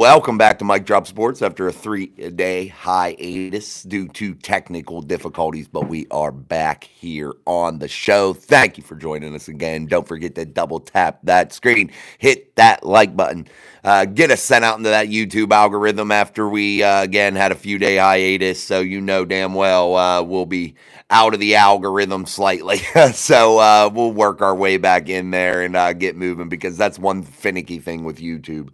Welcome back to Mike Drop Sports after a 3-day hiatus due to technical difficulties, but we are back here on the show. Thank you for joining us again. Don't forget to double tap that screen, hit that like button, get us sent out into that YouTube algorithm after we again had a few day hiatus, so you know damn well we'll be out of the algorithm slightly. So we'll work our way back in there and get moving because that's one finicky thing with YouTube.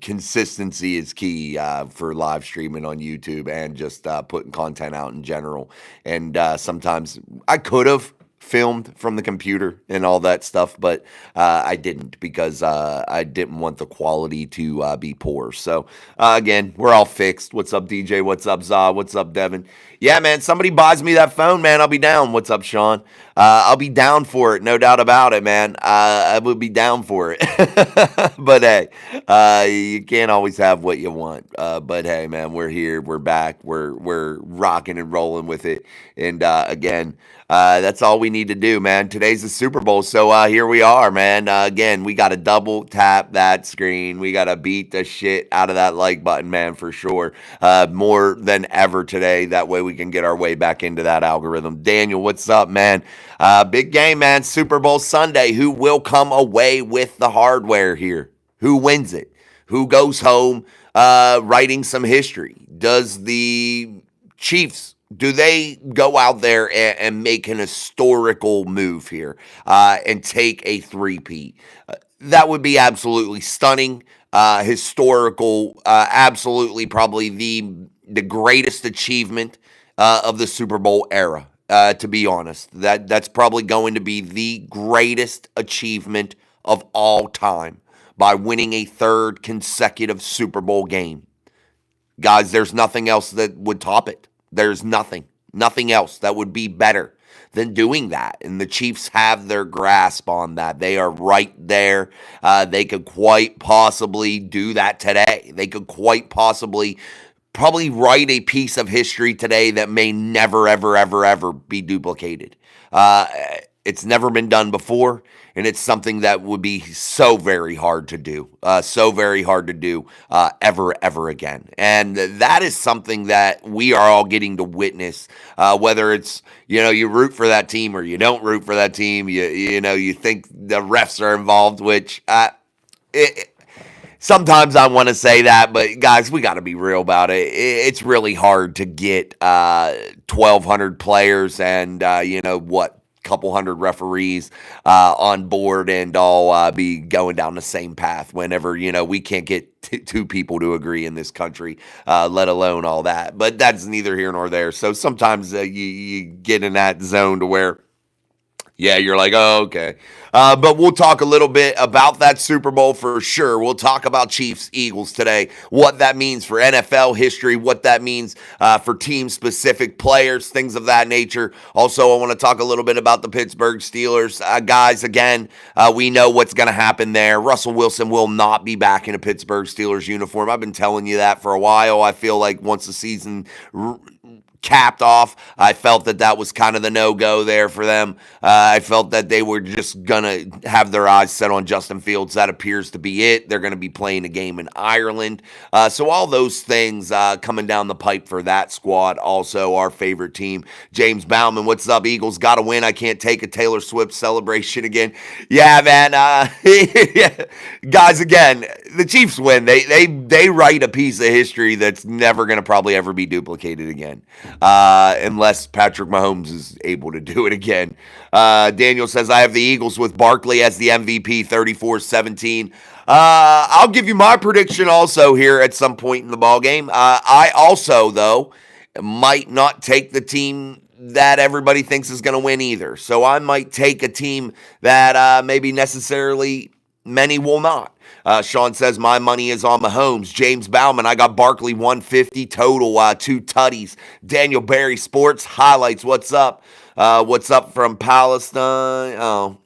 Consistency is key for live streaming on YouTube and just putting content out in general. And sometimes I could have filmed from the computer and all that stuff, but I didn't because I didn't want the quality to be poor. So again, we're all fixed. What's up, DJ? What's up, Za? What's up, Devin? Yeah, man, somebody buys me that phone, man, I'll be down. What's up, Sean? I'll be down for it, no doubt about it, man. I would be down for it. But hey, you can't always have what you want. But hey, man, we're here, we're back, we're rocking and rolling with it. And again, that's all we need to do, man. Today's the Super Bowl, so here we are, man. Again, we got to double tap that screen. We got to beat the shit out of that like button, man, for sure. More than ever today. That way we can get our way back into that algorithm. Daniel, what's up, man? Big game, man. Super Bowl Sunday. Who will come away with the hardware here? Who wins it? Who goes home writing some history? Does the Chiefs, do they go out there and make an historical move here and take a three-peat? That would be absolutely stunning, historical, absolutely probably the greatest achievement of the Super Bowl era. To be honest, that's probably going to be the greatest achievement of all time by winning a third consecutive Super Bowl game. Guys, there's nothing else that would top it. There's nothing else that would be better than doing that. And the Chiefs have their grasp on that. They are right there. They could quite possibly do that today. They could quite possibly probably write a piece of history today that may never, ever, ever, ever be duplicated. It's never been done before, and it's something that would be so very hard to do, ever, ever again. And that is something that we are all getting to witness, whether it's, you root for that team or you don't root for that team, you think the refs are involved, which, sometimes I want to say that, but guys, we got to be real about it. It's really hard to get 1,200 players and, couple hundred referees on board and all be going down the same path whenever, we can't get two people to agree in this country, let alone all that. But that's neither here nor there. So sometimes you get in that zone to where, yeah, you're like, oh, okay. But we'll talk a little bit about that Super Bowl for sure. We'll talk about Chiefs, Eagles today, what that means for NFL history, what that means for team-specific players, things of that nature. Also, I want to talk a little bit about the Pittsburgh Steelers. Guys, again, we know what's going to happen there. Russell Wilson will not be back in a Pittsburgh Steelers uniform. I've been telling you that for a while. I feel like once the season capped off, I felt that was kind of the no-go there for them. I felt that they were just going to have their eyes set on Justin Fields. That appears to be it. They're going to be playing a game in Ireland. So all those things coming down the pipe for that squad. Also, our favorite team, James Bauman. What's up, Eagles? Got to win. I can't take a Taylor Swift celebration again. Yeah, man. Guys, again, the Chiefs win. They write a piece of history that's never going to probably ever be duplicated again. Unless Patrick Mahomes is able to do it again. Daniel says, I have the Eagles with Barkley as the MVP, 34-17. I'll give you my prediction also here at some point in the ballgame. I also, though, might not take the team that everybody thinks is going to win either. So I might take a team that maybe necessarily many will not. Sean says, my money is on Mahomes. James Bauman, I got Barkley 150 total, 2 tutties. Daniel Barry Sports Highlights, what's up? What's up from Palestine? Oh,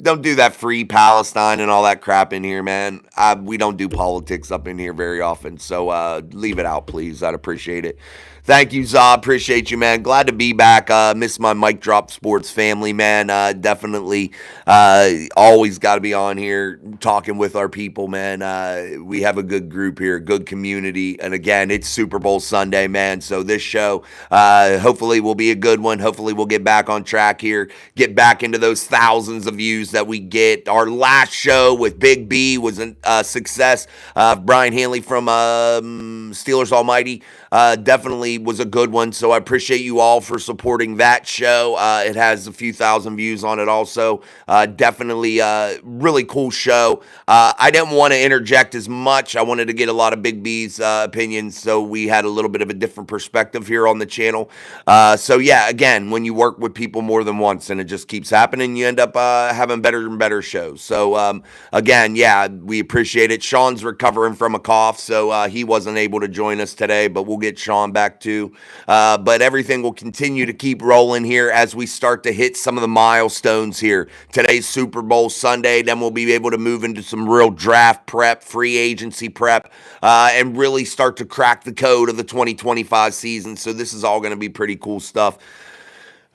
don't do that free Palestine and all that crap in here, man. We don't do politics up in here very often, so leave it out, please. I'd appreciate it. Thank you, Za. Appreciate you, man. Glad to be back. Miss my mic drop sports family, man. Definitely always got to be on here talking with our people, man. We have a good group here, good community. And again, it's Super Bowl Sunday, man. So this show hopefully will be a good one. Hopefully we'll get back on track here, get back into those thousands of views that we get. Our last show with Big B was a success. Brian Hanley from Steelers Almighty definitely was a good one. So I appreciate you all for supporting that show. It has a few thousand views on it also. Definitely really cool show. I didn't want to interject as much. I wanted to get a lot of Big B's opinions, so we had a little bit of a different perspective here on the channel. So yeah, again, when you work with people more than once and it just keeps happening, you end up having better and better shows. So again, yeah, we appreciate it. Sean's recovering from a cough, so he wasn't able to join us today, but we'll get Sean back too. But everything will continue to keep rolling here as we start to hit some of the milestones here. Today's Super Bowl Sunday, then we'll be able to move into some real draft prep, free agency prep, and really start to crack the code of the 2025 season. So this is all going to be pretty cool stuff.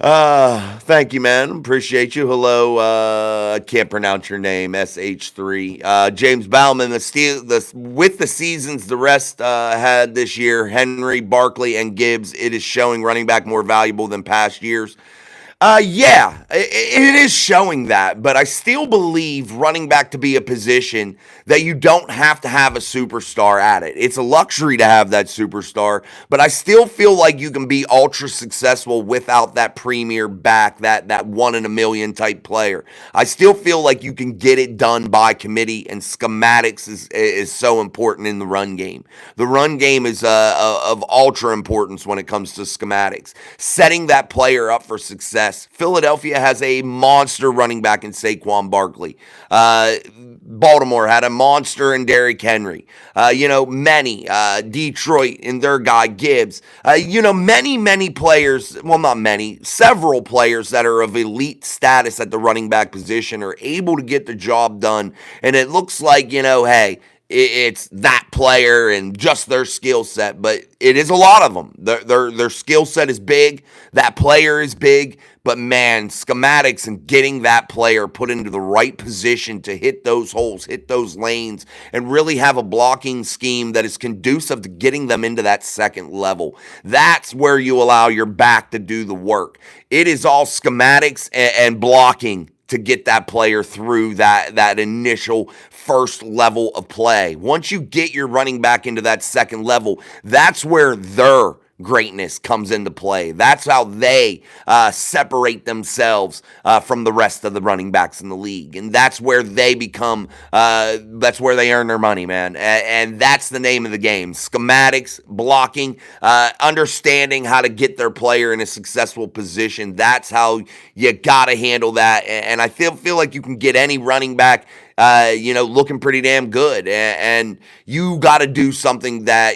Thank you, man. Appreciate you. Hello. I can't pronounce your name. SH3. James Bauman, with the seasons the rest had this year, Henry, Barkley, and Gibbs, it is showing running back more valuable than past years. Yeah, it is showing that, but I still believe running back to be a position that you don't have to have a superstar at it. It's a luxury to have that superstar, but I still feel like you can be ultra successful without that premier back, that 1 in a million type player. I still feel like you can get it done by committee, and schematics is so important in the run game. The run game is of ultra importance when it comes to schematics. Setting that player up for success. Philadelphia has a monster running back in Saquon Barkley. Baltimore had a monster in Derrick Henry. Many. Detroit and their guy Gibbs. Many players, well, not many, several players that are of elite status at the running back position are able to get the job done. And it looks like, hey, it's that player and just their skill set, but it is a lot of them. Their skill set is big. That player is big. But man, schematics and getting that player put into the right position to hit those holes, hit those lanes, and really have a blocking scheme that is conducive to getting them into that second level. That's where you allow your back to do the work. It is all schematics and blocking to get that player through that initial first level of play. Once you get your running back into that second level, that's where their greatness comes into play. That's how they separate themselves from the rest of the running backs in the league. And that's where they become, that's where they earn their money, man. And that's the name of the game. Schematics, blocking, understanding how to get their player in a successful position. That's how you got to handle that. And I feel like you can get any running back looking pretty damn good. And you got to do something that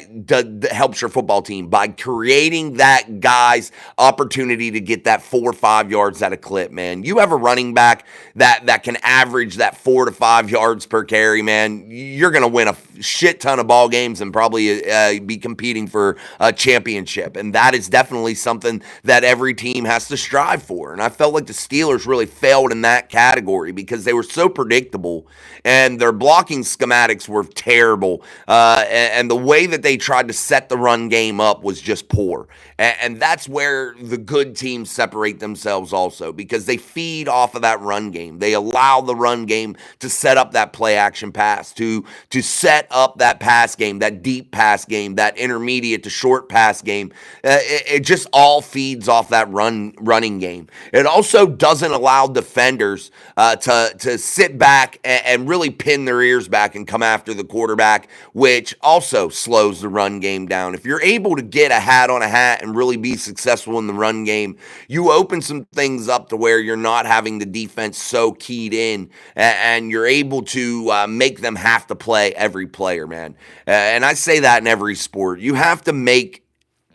helps your football team by creating that guy's opportunity to get that 4 or 5 yards at a clip, man. You have a running back that can average that 4 to 5 yards per carry, man. You're going to win a shit ton of ball games and probably be competing for a championship. And that is definitely something that every team has to strive for. And I felt like the Steelers really failed in that category because they were so predictable and their blocking schematics were terrible. And the way that they tried to set the run game up was just poor. And that's where the good teams separate themselves also, because they feed off of that run game. They allow the run game to set up that play action pass, to set up that pass game, that deep pass game, that intermediate to short pass game. It just all feeds off that running game. It also doesn't allow defenders to sit back and really pin their ears back and come after the quarterback, which also slows the run game down. If you're able to get a hat on a hat and really be successful in the run game, you open some things up to where you're not having the defense so keyed in, and you're able to make them have to play every player, man. And I say that in every sport. You have to make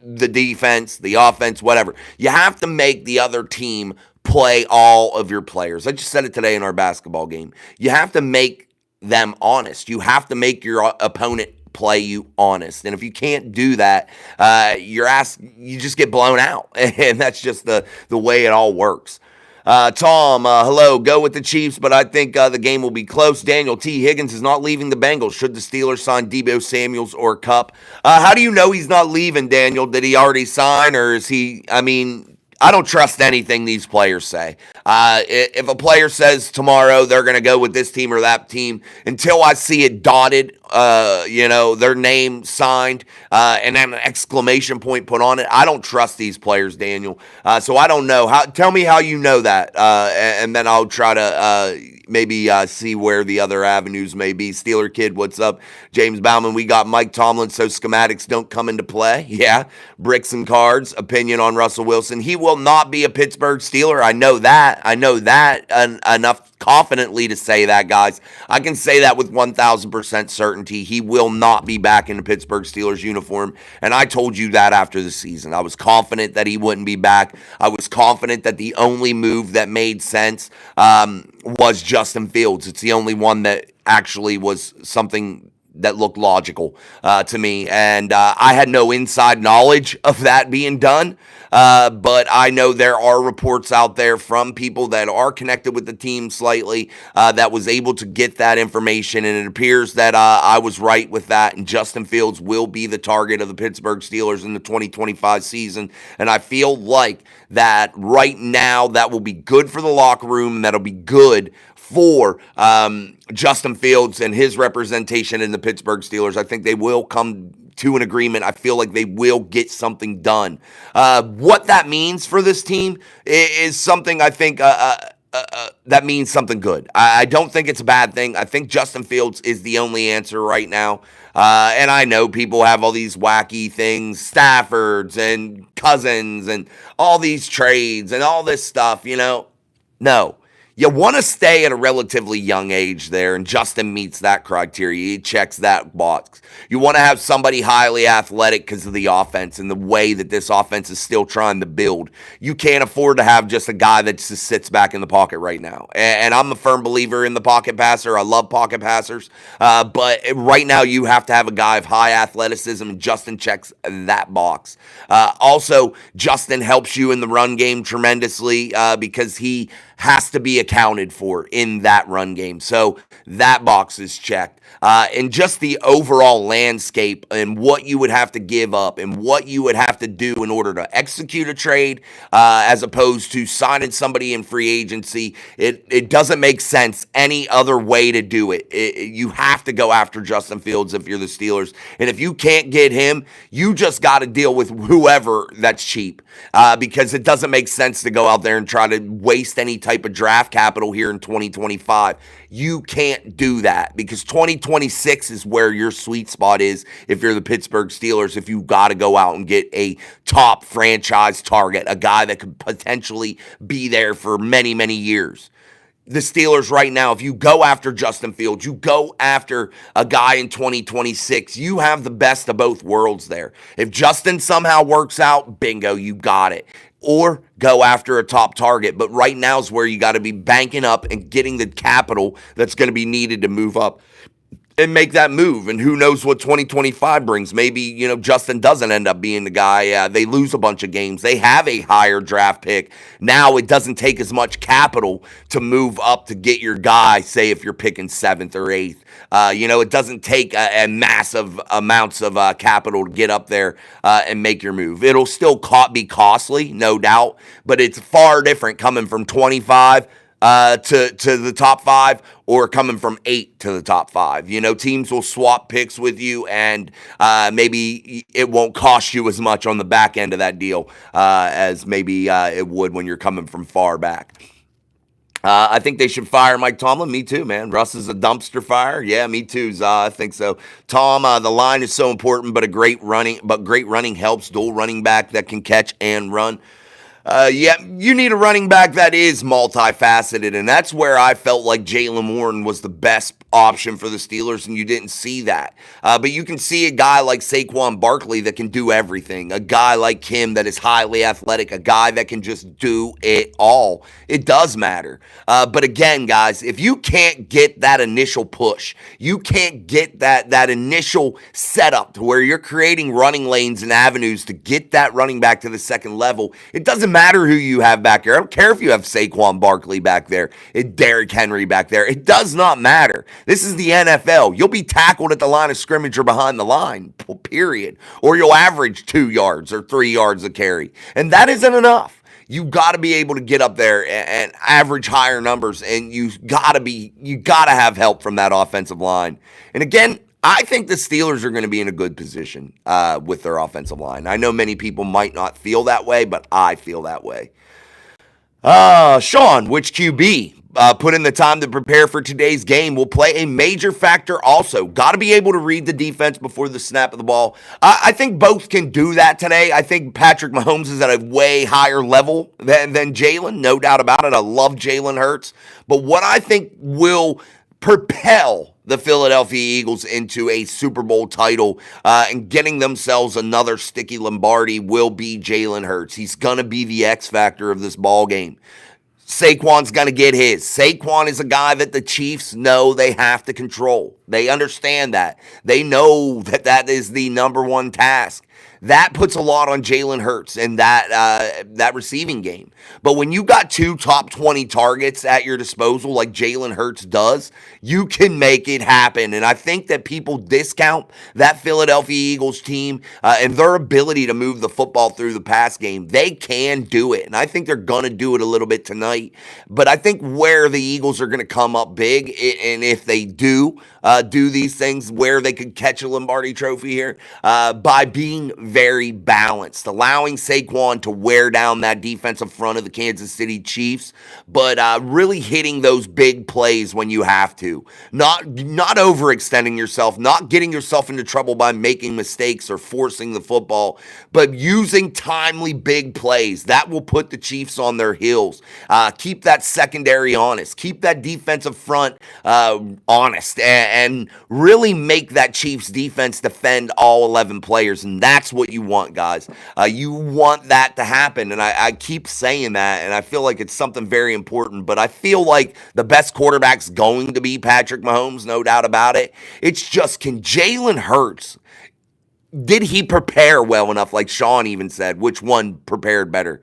the defense, the offense, whatever. You have to make the other team play all of your players. I just said it today in our basketball game. You have to make them honest. You have to make your opponent play you honest. And if you can't do that, you just get blown out. And that's just the way it all works. Tom, hello. Go with the Chiefs, but I think the game will be close. Daniel T. Higgins is not leaving the Bengals. Should the Steelers sign Deebo Samuels or Kupp? How do you know he's not leaving, Daniel? Did he already sign, or is he? I mean, I don't trust anything these players say. If a player says tomorrow they're going to go with this team or that team, until I see it dotted, their name signed, and then an exclamation point put on it, I don't trust these players, Daniel. So I don't know. Tell me how you know that, and then I'll try to maybe see where the other avenues may be. Steeler Kid, what's up? James Bauman, we got Mike Tomlin, so schematics don't come into play. Yeah, bricks and cards, opinion on Russell Wilson. He will not be a Pittsburgh Steeler. I know that enough confidently to say that, guys. I can say that with 1,000% certainty. He will not be back in the Pittsburgh Steelers uniform, and I told you that after the season. I was confident that he wouldn't be back. I was confident that the only move that made sense was Justin Fields. It's the only one that actually was something that looked logical to me, and I had no inside knowledge of that being done, but I know there are reports out there from people that are connected with the team slightly that was able to get that information, and it appears that I was right with that, and Justin Fields will be the target of the Pittsburgh Steelers in the 2025 season, and I feel like that right now that will be good for the locker room, and that'll be good for Justin Fields and his representation in the Pittsburgh Steelers. I think they will come to an agreement. I feel like they will get something done. What that means for this team is something I think that means something good. I don't think it's a bad thing. I think Justin Fields is the only answer right now. And I know people have all these wacky things, Staffords and Cousins and all these trades and all this stuff, No. You want to stay at a relatively young age there, and Justin meets that criteria. He checks that box. You want to have somebody highly athletic because of the offense and the way that this offense is still trying to build. You can't afford to have just a guy that just sits back in the pocket right now. And I'm a firm believer in the pocket passer. I love pocket passers. But right now you have to have a guy of high athleticism, and Justin checks that box. Also, Justin helps you in the run game tremendously because he has to be accounted for in that run game. So that box is checked. And just the overall landscape and what you would have to give up and what you would have to do in order to execute a trade as opposed to signing somebody in free agency, it doesn't make sense any other way to do it. You have to go after Justin Fields if you're the Steelers. And if you can't get him, you just got to deal with whoever that's cheap because it doesn't make sense to go out there and try to waste any type of draft capital here in 2025. You can't do that because 2026 is where your sweet spot is if you're the Pittsburgh Steelers, if you got to go out and get a top franchise target, a guy that could potentially be there for many, many years. The Steelers right now, if you go after Justin Fields, you go after a guy in 2026, you have the best of both worlds there. If Justin somehow works out, bingo, you got it. Or go after a top target. But right now is where you got to be banking up and getting the capital that's going to be needed to move up and make that move. And who knows what 2025 brings. Maybe, Justin doesn't end up being the guy. They lose a bunch of games. They have a higher draft pick. Now it doesn't take as much capital to move up to get your guy, say if you're picking 7th or 8th. It doesn't take a massive amounts of capital to get up there and make your move. It'll still be costly, no doubt, but it's far different coming from 25 to the top 5 or coming from 8 to the top 5. Teams will swap picks with you, and maybe it won't cost you as much on the back end of that deal as maybe it would when you're coming from far back. I think they should fire Mike Tomlin. Me too, man. Russ is a dumpster fire. Yeah, me too. I think so. Tom, the line is so important, but great running helps. Dual running back that can catch and run. Yeah, you need a running back that is multifaceted, and that's where I felt like Jaylen Warren was the best option for the Steelers, and you didn't see that. But you can see a guy like Saquon Barkley that can do everything, a guy like him that is highly athletic, a guy that can just do it all. It does matter. But again, guys, if you can't get that initial push, you can't get that initial setup to where you're creating running lanes and avenues to get that running back to the second level, it doesn't matter who you have back there. I don't care if you have Saquon Barkley back there, Derrick Henry back there. It does not matter. This is the NFL. You'll be tackled at the line of scrimmage or behind the line, period. Or you'll average 2 yards or 3 yards a carry. And that isn't enough. You got to be able to get up there and average higher numbers, and you got to have help from that offensive line. And again, I think the Steelers are going to be in a good position with their offensive line. I know many people might not feel that way, but I feel that way. Sean, which QB put in the time to prepare for today's game will play a major factor also. Got to be able to read the defense before the snap of the ball. I think both can do that today. I think Patrick Mahomes is at a way higher level than Jalen, no doubt about it. I love Jalen Hurts. But what I think will propel the Philadelphia Eagles into a Super Bowl title and getting themselves another sticky Lombardi will be Jalen Hurts. He's going to be the X factor of this ball game. Saquon's going to get his. Saquon is a guy that the Chiefs know they have to control. They understand that. They know that is the number one task. That puts a lot on Jalen Hurts and that receiving game. But when you got 2 top 20 targets at your disposal like Jalen Hurts does, you can make it happen. And I think that people discount that Philadelphia Eagles team and their ability to move the football through the pass game. They can do it. And I think they're going to do it a little bit tonight. But I think where the Eagles are going to come up big, and if they do these things, where they could catch a Lombardi trophy here, by being very balanced, allowing Saquon to wear down that defensive front of the Kansas City Chiefs, but really hitting those big plays when you have to. Not overextending yourself, not getting yourself into trouble by making mistakes or forcing the football, but using timely big plays. That will put the Chiefs on their heels. Keep that secondary honest. Keep that defensive front honest. And really make that Chiefs defense defend all 11 players. And that's what you want, guys. You want that to happen. And I keep saying that, and I feel like it's something very important. But I feel like the best quarterback's going to be Patrick Mahomes, no doubt about it. It's just, can Jalen Hurts, did he prepare well enough, like Sean even said? Which one prepared better?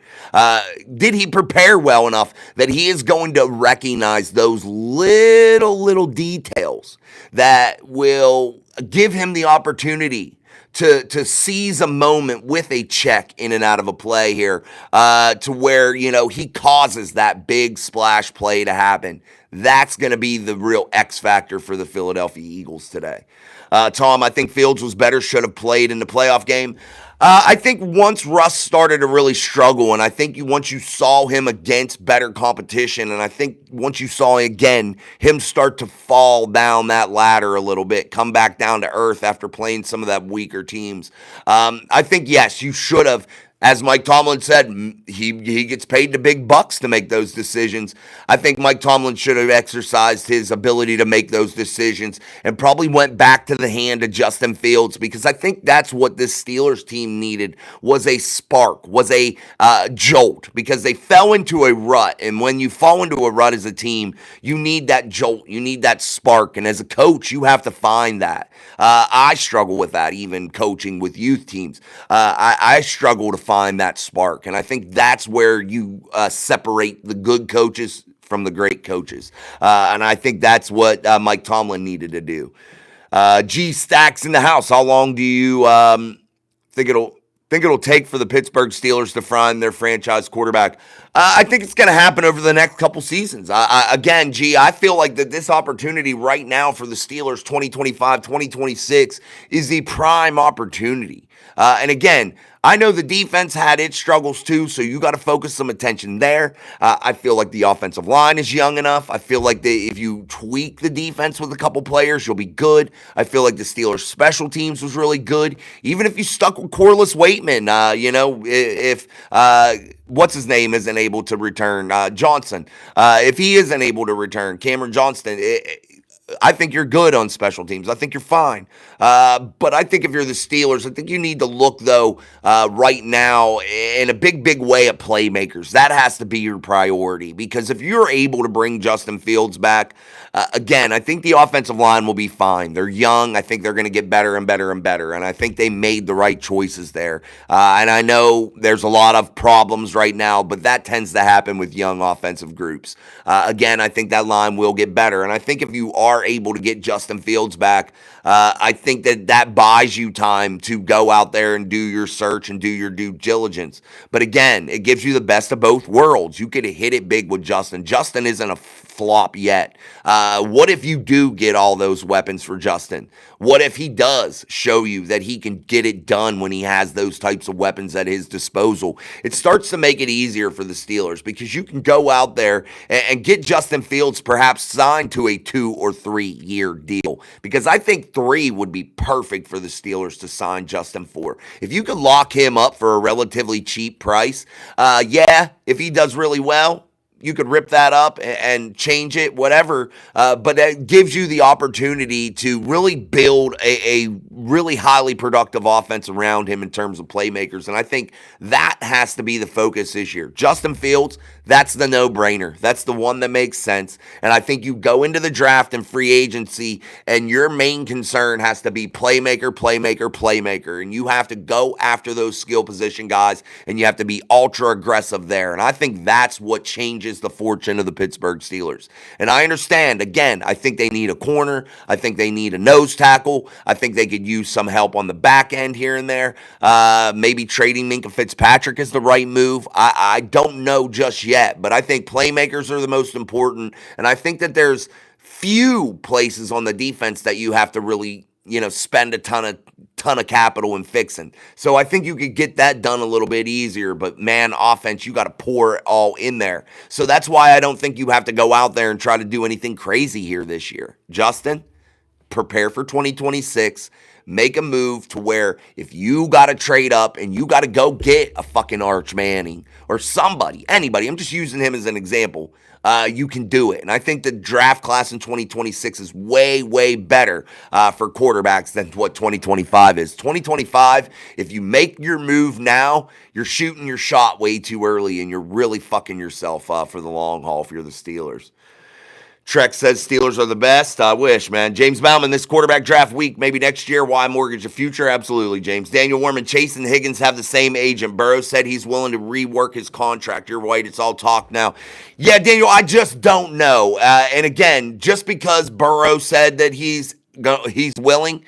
Did he prepare well enough that he is going to recognize those little details that will give him the opportunity to seize a moment with a check in and out of a play here, to where, he causes that big splash play to happen? That's going to be the real X factor for the Philadelphia Eagles today. Tom, I think Fields was better, should have played in the playoff game. I think once Russ started to really struggle, and I think once you saw him against better competition, and I think once you saw again him start to fall down that ladder a little bit, come back down to earth after playing some of that weaker teams, I think, yes, you should have. As Mike Tomlin said, he gets paid the big bucks to make those decisions. I think Mike Tomlin should have exercised his ability to make those decisions and probably went back to the hand of Justin Fields, because I think that's what this Steelers team needed, was a spark, was a jolt, because they fell into a rut. And when you fall into a rut as a team, you need that jolt, you need that spark. And as a coach, you have to find that. I struggle with that, even coaching with youth teams. I struggle to find that spark. And I think that's where you separate the good coaches from the great coaches. And I think that's what Mike Tomlin needed to do. G Stacks in the house. How long do you think it'll take for the Pittsburgh Steelers to find their franchise quarterback? I think it's going to happen over the next couple seasons. Again, G, I feel like that this opportunity right now for the Steelers 2025, 2026 is the prime opportunity. And again, I know the defense had its struggles too, so you got to focus some attention there. I feel like the offensive line is young enough. I feel like if you tweak the defense with a couple players, you'll be good. I feel like the Steelers' special teams was really good. Even if you stuck with Corliss Waitman, if what's his name isn't able to return, Johnson, if he isn't able to return, Cameron Johnston, I think you're good on special teams. I think you're fine. But I think if you're the Steelers, I think you need to look, though, right now in a big way at playmakers. That has to be your priority, because if you're able to bring Justin Fields back, again, I think the offensive line will be fine. They're young. I think they're going to get better and better and better, and I think they made the right choices there. And I know there's a lot of problems right now, but that tends to happen with young offensive groups. Again, I think that line will get better, and I think if you are able to get Justin Fields back, I think that buys you time to go out there and do your search and do your due diligence. But again, it gives you the best of both worlds. You could hit it big with Justin. Justin isn't a flop yet. What if you do get all those weapons for Justin? What if he does show you that he can get it done when he has those types of weapons at his disposal? It starts to make it easier for the Steelers, because you can go out there and get Justin Fields perhaps signed to a 2 or 3 year deal, because I think 3 would be perfect for the Steelers to sign Justin for. If you could lock him up for a relatively cheap price, if he does really well, you could rip that up and change it, whatever. But it gives you the opportunity to really build a really highly productive offense around him in terms of playmakers. And I think that has to be the focus this year. Justin Fields, that's the no-brainer. That's the one that makes sense. And I think you go into the draft and free agency, and your main concern has to be playmaker, playmaker, playmaker. And you have to go after those skill position guys, and you have to be ultra aggressive there. And I think that's what changes the fortune of the Pittsburgh Steelers. And I understand, again, I think they need a corner. I think they need a nose tackle. I think they could use some help on the back end here and there. Maybe trading Minkah Fitzpatrick is the right move. I don't know just yet, but I think playmakers are the most important. And I think that there's few places on the defense that you have to really, spend a ton of capital in fixing. So I think you could get that done a little bit easier, but man, offense, you got to pour it all in there. So that's why I don't think you have to go out there and try to do anything crazy here this year. Justin, prepare for 2026. Make a move to where if you got to trade up and you got to go get a fucking Arch Manning or anybody, I'm just using him as an example, you can do it. And I think the draft class in 2026 is way better for quarterbacks than what 2025 is. 2025, if you make your move now, you're shooting your shot way too early, and you're really fucking yourself up for the long haul if you're the Steelers. Trek says Steelers are the best. I wish, man. James Bauman, this quarterback draft week, maybe next year. Why mortgage the future? Absolutely, James. Daniel Warman, Chase and Higgins have the same agent. Burrow said he's willing to rework his contract. You're right. It's all talk now. Yeah, Daniel, I just don't know. And again, just because Burrow said that he's willing,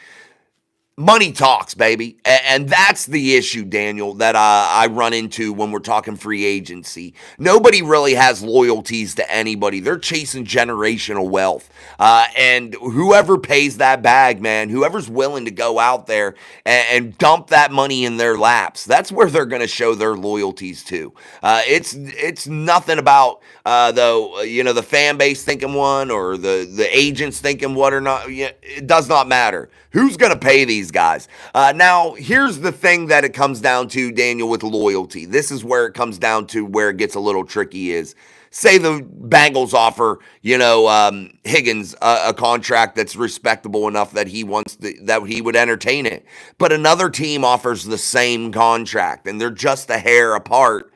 money talks, baby. And that's the issue, Daniel, that I run into when we're talking free agency. Nobody really has loyalties to anybody. They're chasing generational wealth. And whoever pays that bag, man, whoever's willing to go out there and dump that money in their laps, that's where they're going to show their loyalties to. It's nothing about, the fan base thinking one or the agents thinking what or not. It does not matter. Who's going to pay these guys? Now, here's the thing that it comes down to, Daniel, with loyalty. This is where it comes down to where it gets a little tricky is, say the Bengals offer, Higgins a contract that's respectable enough that that he would entertain it. But another team offers the same contract, and they're just a hair apart.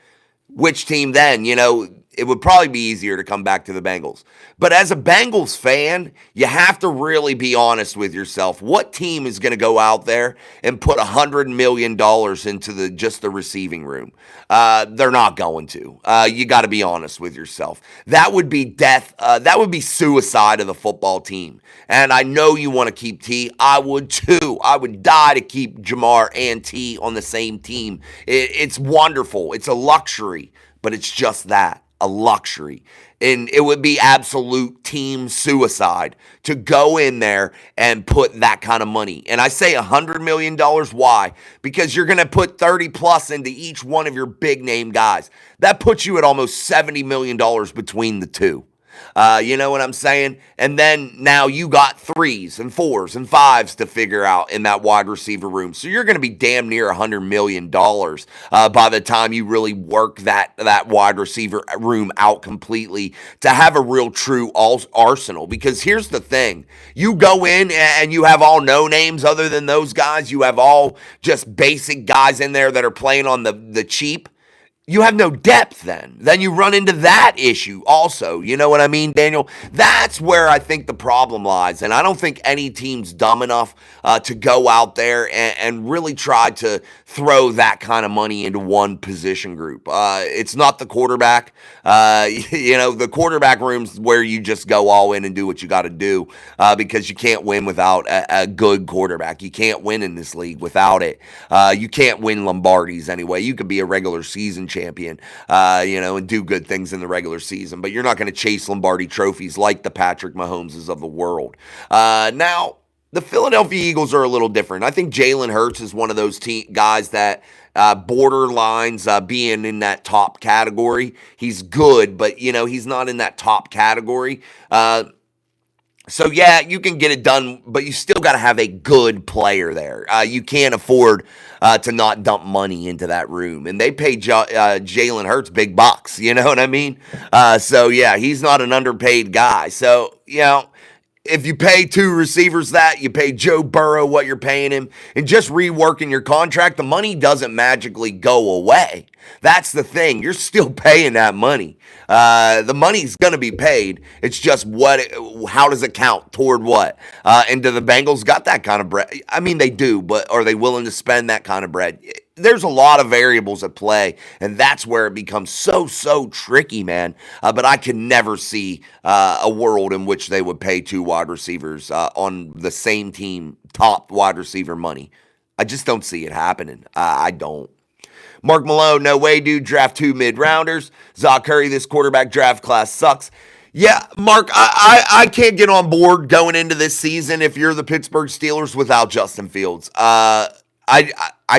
Which team then? It would probably be easier to come back to the Bengals. But as a Bengals fan, you have to really be honest with yourself. What team is going to go out there and put $100 million into just the receiving room? They're not going to. You got to be honest with yourself. That would be death. That would be suicide of the football team. And I know you want to keep T. I would too. I would die to keep Jamar and T on the same team. It's wonderful. It's a luxury, but it's just that. a luxury. And it would be absolute team suicide to go in there and put that kind of money. And I say $100 million. Why? Because you're going to put 30 plus into each one of your big name guys. That puts you at almost $70 million between the two. You know what I'm saying? And then now you got 3s and 4s and 5s to figure out in that wide receiver room. So you're going to be damn near $100 million by the time you really work that wide receiver room out completely to have a real true arsenal. Because here's the thing. You go in and you have all no names other than those guys. You have all just basic guys in there that are playing on the cheap. You have no depth then. Then you run into that issue also. You know what I mean, Daniel? That's where I think the problem lies. And I don't think any team's dumb enough to go out there and really try to throw that kind of money into one position group. It's not the quarterback. The quarterback room's where you just go all in and do what you got to do because you can't win without a good quarterback. You can't win in this league without it. You can't win Lombardis anyway. You could be a regular season champion, and do good things in the regular season, but you're not going to chase Lombardi trophies like the Patrick Mahomeses of the world. Now, the Philadelphia Eagles are a little different. I think Jalen Hurts is one of those guys that borderlines being in that top category. He's good, but, he's not in that top category. So, yeah, you can get it done, but you still got to have a good player there. You can't afford to not dump money into that room. And they pay Jalen Hurts big bucks, you know what I mean? So, yeah, he's not an underpaid guy. So, if you pay 2 receivers that, you pay Joe Burrow what you're paying him, and just reworking your contract, the money doesn't magically go away. That's the thing. You're still paying that money. The money's going to be paid. It's just how does it count toward what? And do the Bengals got that kind of bread? I mean, they do, but are they willing to spend that kind of bread? There's a lot of variables at play, and that's where it becomes so tricky, man. But I can never see a world in which they would pay 2 wide receivers on the same team, top wide receiver money. I just don't see it happening. I don't. Mark Malone, no way, dude. Draft 2 mid-rounders. Zach Curry, this quarterback draft class sucks. Yeah, Mark, I can't get on board going into this season if you're the Pittsburgh Steelers without Justin Fields. I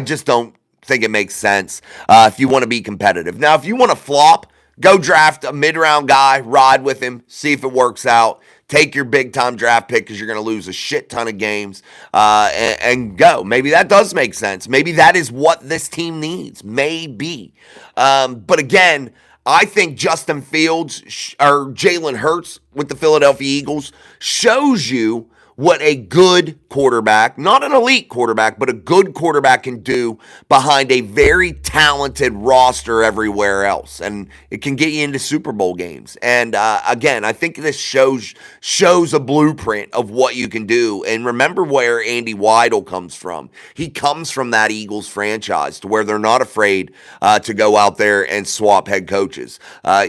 just don't think it makes sense if you want to be competitive. Now, if you want to flop, go draft a mid-round guy, ride with him, see if it works out. Take your big-time draft pick because you're going to lose a shit ton of games and go. Maybe that does make sense. Maybe that is what this team needs. Maybe. But again, I think Justin Fields or Jalen Hurts with the Philadelphia Eagles shows you what a good quarterback, not an elite quarterback, but a good quarterback can do behind a very talented roster everywhere else. And it can get you into Super Bowl games. And again, I think this shows a blueprint of what you can do. And remember where Andy Weidel comes from. He comes from that Eagles franchise to where they're not afraid to go out there and swap head coaches.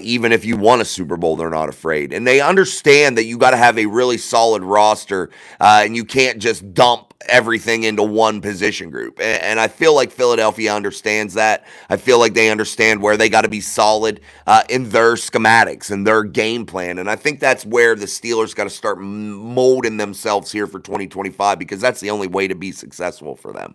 Even if you won a Super Bowl, they're not afraid. And they understand that you got to have a really solid roster. And you can't just dump everything into one position group. And I feel like Philadelphia understands that. I feel like they understand where they got to be solid in their schematics and their game plan. And I think that's where the Steelers got to start molding themselves here for 2025 because that's the only way to be successful for them.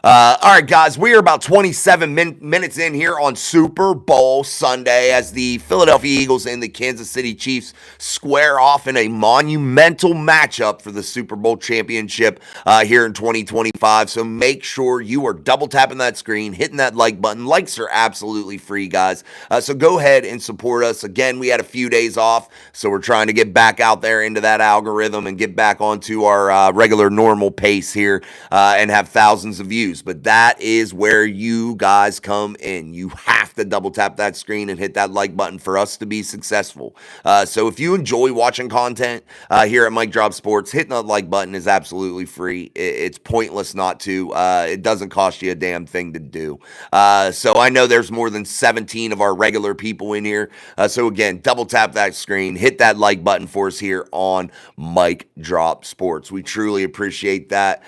All right, guys, we are about 27 minutes in here on Super Bowl Sunday as the Philadelphia Eagles and the Kansas City Chiefs square off in a monumental matchup for the Super Bowl championship here in 2025. So make sure you are double tapping that screen, hitting that like button. Likes are absolutely free, guys. So go ahead and support us. Again, we had a few days off, so we're trying to get back out there into that algorithm and get back onto our regular normal pace here and have thousands of views. But that is where you guys come in. You have to double tap that screen and hit that like button for us to be successful. So if you enjoy watching content here at Mike Drop Sports, hitting that like button is absolutely free. It's pointless not to. It doesn't cost you a damn thing to do. So I know there's more than 17 of our regular people in here. So again, double tap that screen, hit that like button for us here on Mike Drop Sports. We truly appreciate that.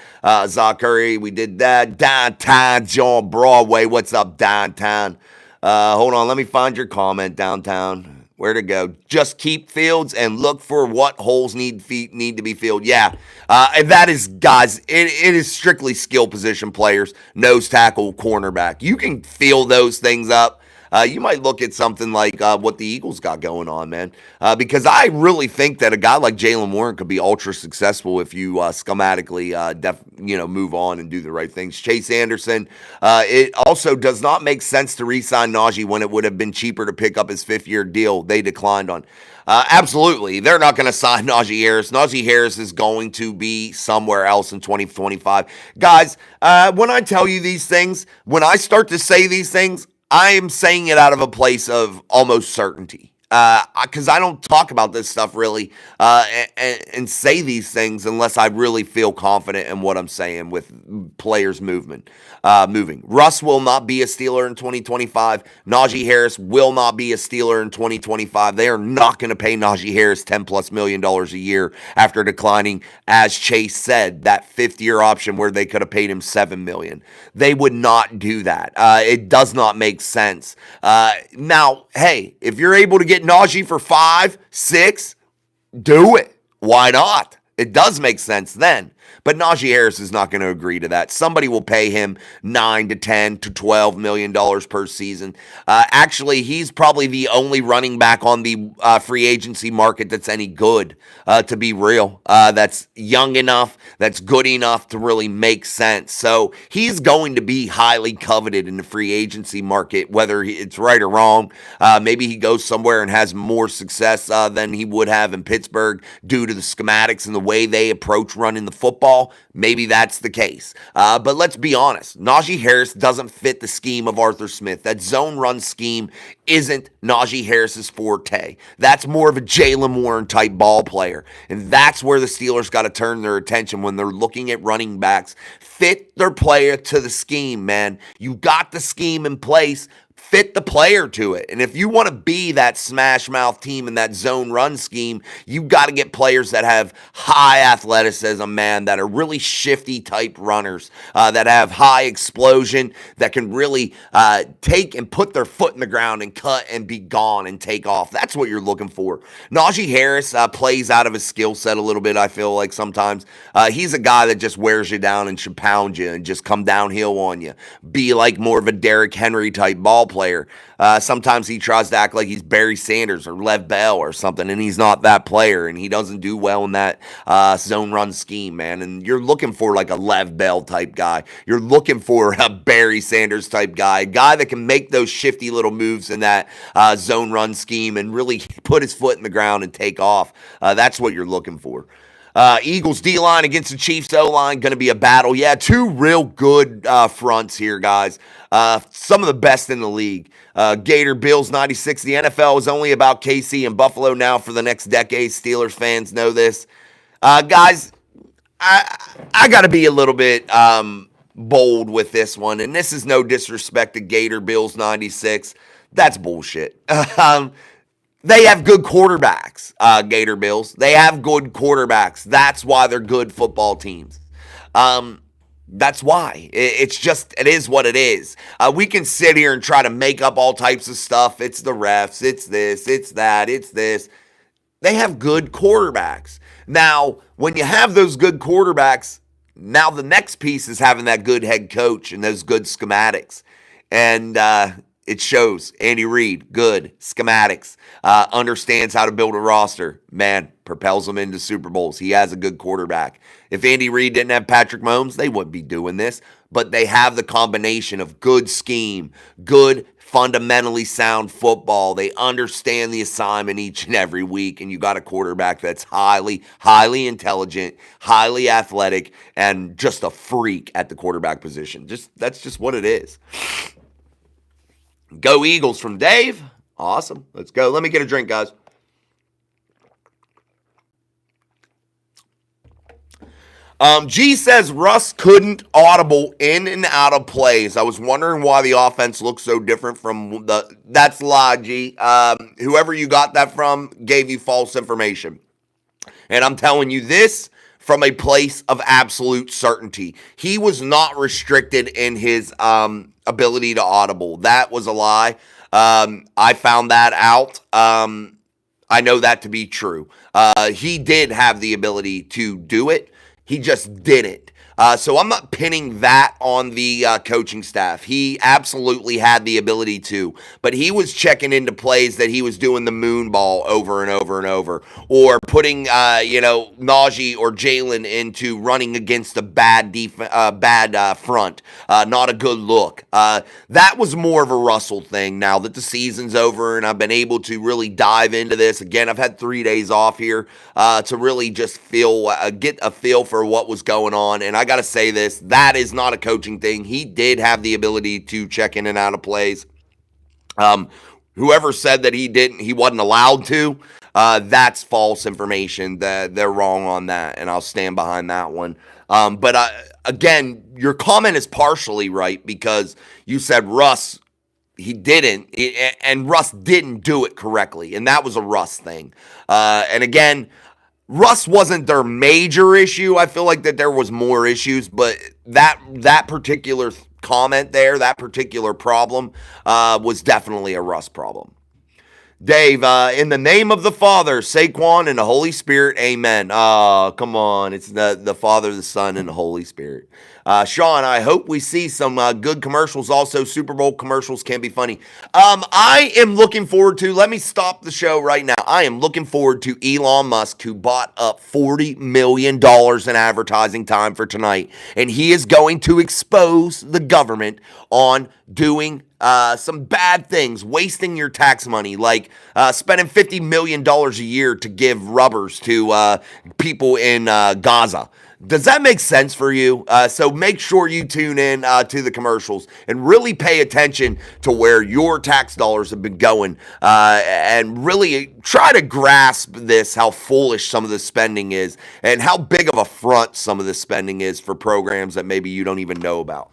Zach Curry, we did that. Downtown John Broadway. What's up, downtown? Hold on, let me find your comment downtown. Where to go? Just keep Fields and look for what holes need to be filled. Yeah, and that is, guys, it is strictly skill position players, nose tackle, cornerback. You can fill those things up. You might look at something like what the Eagles got going on, man, because I really think that a guy like Jalen Warren could be ultra successful if you schematically, move on and do the right things. Chase Anderson. It also does not make sense to re-sign Najee when it would have been cheaper to pick up his 5th-year deal they declined on. Absolutely. They're not going to sign Najee Harris. Najee Harris is going to be somewhere else in 2025. Guys, when I tell you these things, when I start to say these things, I am saying it out of a place of almost certainty. Because I don't talk about this stuff really and say these things unless I really feel confident in what I'm saying with players moving. Russ will not be a Steeler in 2025. Najee Harris will not be a Steeler in 2025. They are not going to pay Najee Harris $10+ million a year after declining, as Chase said, that 5th-year option where they could have paid him $7 million. They would not do that. It does not make sense. Now, hey, if you're able to get Najee for 5, 6, do it. Why not? It does make sense then. But Najee Harris is not going to agree to that. Somebody will pay him $9 to $10 to $12 million per season. Actually, he's probably the only running back on the free agency market that's any good, to be real. That's young enough, that's good enough to really make sense. So he's going to be highly coveted in the free agency market, whether it's right or wrong. Maybe he goes somewhere and has more success than he would have in Pittsburgh due to the schematics and the way they approach running the football. Maybe that's the case. But let's be honest. Najee Harris doesn't fit the scheme of Arthur Smith. That zone run scheme isn't Najee Harris's forte. That's more of a Jalen Warren type ball player. And that's where the Steelers got to turn their attention when they're looking at running backs. Fit their player to the scheme, man. You got the scheme in place. Fit the player to it. And if you want to be that smash mouth team in that zone run scheme, you got to get players that have high athleticism, man, that are really shifty type runners, that have high explosion, that can really take and put their foot in the ground and cut and be gone and take off. That's what you're looking for. Najee Harris plays out of his skill set a little bit, I feel like sometimes. He's a guy that just wears you down and should pound you and just come downhill on you. Be like more of a Derrick Henry type ball player. Sometimes he tries to act like he's Barry Sanders or Lev Bell or something, and he's not that player, and he doesn't do well in that zone run scheme, man. And you're looking for like a Lev Bell type guy. You're looking for a Barry Sanders type guy, a guy that can make those shifty little moves in that zone run scheme and really put his foot in the ground and take off. That's what you're looking for. Eagles D-line against the Chiefs O-line, going to be a battle. Yeah, 2 real good fronts here, guys. Some of the best in the league. Gator Bills 96. The NFL is only about KC and Buffalo now for the next decade. Steelers fans know this. Guys, I got to be a little bit bold with this one, and this is no disrespect to Gator Bills 96. That's bullshit. They have good quarterbacks, Gator Bills. They have good quarterbacks. That's why they're good football teams. That's why. It is what it is. We can sit here and try to make up all types of stuff. It's the refs. It's this. It's that. It's this. They have good quarterbacks. Now, when you have those good quarterbacks, now the next piece is having that good head coach and those good schematics. And it shows. Andy Reid, good schematics, understands how to build a roster. Man, propels them into Super Bowls. He has a good quarterback. If Andy Reid didn't have Patrick Mahomes, they wouldn't be doing this. But they have the combination of good scheme, good fundamentally sound football. They understand the assignment each and every week, and you got a quarterback that's highly, highly intelligent, highly athletic, and just a freak at the quarterback position. That's just what it is. Go Eagles from Dave. Awesome. Let's go. Let me get a drink, guys. G says Russ couldn't audible in and out of plays. I was wondering why the offense looks so different from the... That's a lie, G. Whoever you got that from gave you false information. And I'm telling you this from a place of absolute certainty. He was not restricted in his ability to audible. That was a lie. I found that out. I know that to be true. He did have the ability to do it. He just didn't. So I'm not pinning that on the coaching staff. He absolutely had the ability to, but he was checking into plays that he was doing the moon ball over and over and over, or putting Najee or Jalen into running against a bad front. Not a good look. That was more of a Russell thing. Now that the season's over and I've been able to really dive into this again, I've had 3 days off here to really just get a feel for what was going on, and I got to say this, that is not a coaching thing. He did have the ability to check in and out of plays. Whoever said that he wasn't allowed to, that's false information. They're wrong on that, and I'll stand behind that one. But again, your comment is partially right, because you said Russ, he didn't, and Russ didn't do it correctly, and that was a Russ thing. And again, Russ wasn't their major issue. I feel like that there was more issues, but that particular comment there, that particular problem, was definitely a Russ problem. Dave, in the name of the Father, Saquon, and the Holy Spirit, amen. Oh, come on. It's the Father, the Son, and the Holy Spirit. Sean, I hope we see some good commercials. Also, Super Bowl commercials can be funny. I am looking forward to, let me stop the show right now. I am looking forward to Elon Musk, who bought up $40 million in advertising time for tonight. And he is going to expose the government on doing some bad things, wasting your tax money, like spending $50 million a year to give rubbers to people in Gaza. Does that make sense for you? So make sure you tune in to the commercials and really pay attention to where your tax dollars have been going, and really try to grasp this, how foolish some of the spending is and how big of a front some of the spending is for programs that maybe you don't even know about.